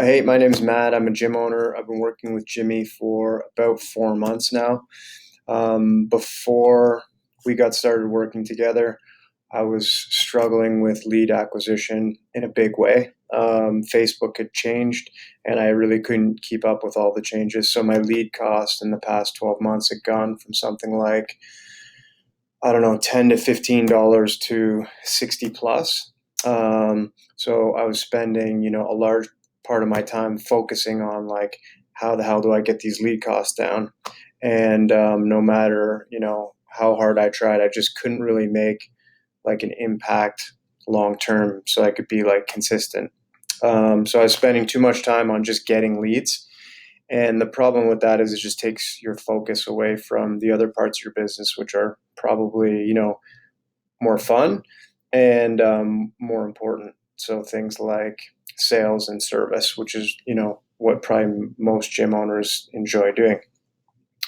Hey, my name's Matt. I'm a gym owner. I've been working with Jimmy for about 4 months now. Before we got started working together, I was struggling with lead acquisition in a big way. Facebook had changed, and I really couldn't keep up with all the changes. So my lead cost in the past 12 months had gone from something like, I don't know, $10 to $15 to 60 plus. So I was spending, a large part of my time focusing on like, how the hell do I get these lead costs down? And no matter, how hard I tried, I just couldn't really make like an impact long term so I could be like consistent. So I was spending too much time on just getting leads. And the problem with that is it just takes your focus away from the other parts of your business, which are probably, more fun and more important. So things like sales and service, which is, what probably most gym owners enjoy doing.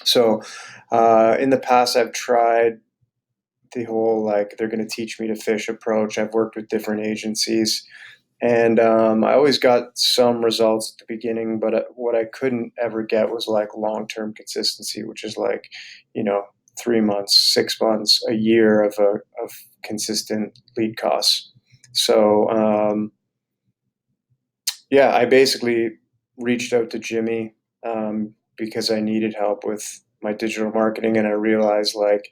So in the past, I've tried the whole like they're going to teach me to fish approach. I've worked with different agencies, and I always got some results at the beginning, but what I couldn't ever get was like long term consistency, which is like, you know, 3 months, 6 months, a year of consistent lead costs. So, yeah, I basically reached out to Jimmy because I needed help with my digital marketing, and I realized like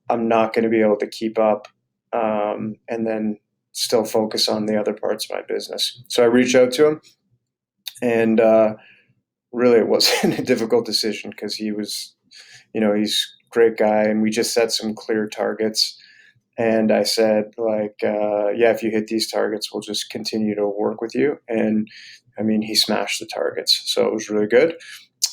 I'm not going to be able to keep up and then still focus on the other parts of my business. So I reached out to him, and really it wasn't a difficult decision because he was, he's a great guy, and we just set some clear targets. And I said, like, yeah, if you hit these targets, we'll just continue to work with you. And I mean, he smashed the targets, so it was really good.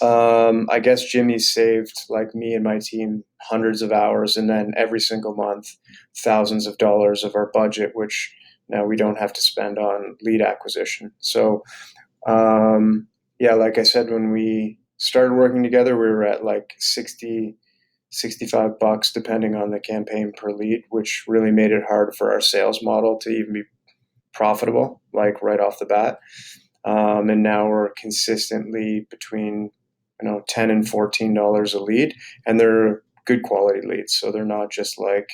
I guess Jimmy saved like me and my team hundreds of hours, and then every single month, thousands of dollars of our budget, which now we don't have to spend on lead acquisition. So, yeah, like I said, when we started working together, we were at like 60, $65 depending on the campaign per lead, which really made it hard for our sales model to even be profitable, like right off the bat. And now we're consistently between, $10 and $14 a lead, and they're good quality leads. So they're not just like,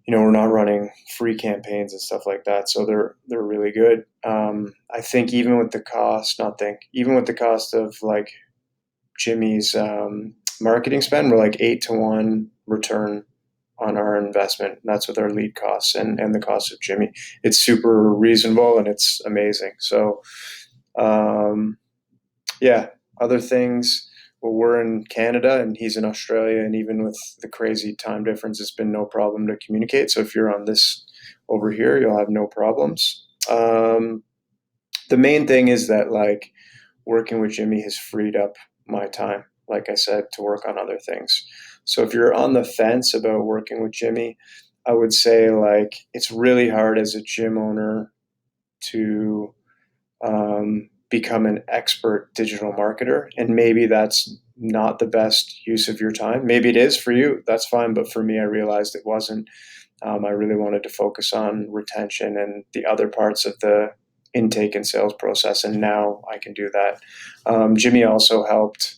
we're not running free campaigns and stuff like that. So they're really good. I think even with the cost, not think even with the cost of like Jimmy's marketing spend, we're like 8 to 1 return on our investment. That's with our lead costs and the cost of Jimmy. It's super reasonable and it's amazing. So, yeah, other things. Well, we're in Canada and he's in Australia, and even with the crazy time difference, it's been no problem to communicate. So if you're on this over here, you'll have no problems. The main thing is that like working with Jimmy has freed up my time, like I said, to work on other things. So if you're on the fence about working with Jimmy, I would say like it's really hard as a gym owner to become an expert digital marketer. And maybe that's not the best use of your time. Maybe it is for you. That's fine. But for me, I realized it wasn't. I really wanted to focus on retention and the other parts of the intake and sales process. And now I can do that. Jimmy also helped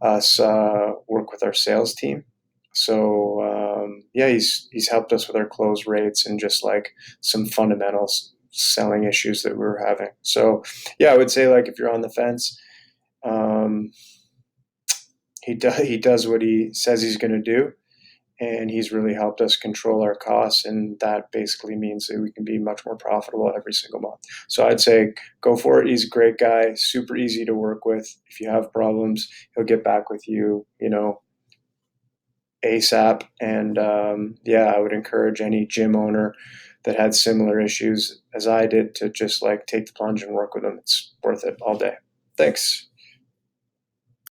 us work with our sales team. So yeah, he's helped us with our close rates and just like some fundamentals selling issues that we were having. So yeah, I would say like if you're on the fence, um, he does what he says he's going to do, and he's really helped us control our costs, and that basically means that we can be much more profitable every single month. So I'd say go for it. He's a great guy, super easy to work with. If you have problems, he'll get back with you, ASAP. And yeah, I would encourage any gym owner that had similar issues as I did to just like take the plunge and work with him. It's worth it all day. Thanks.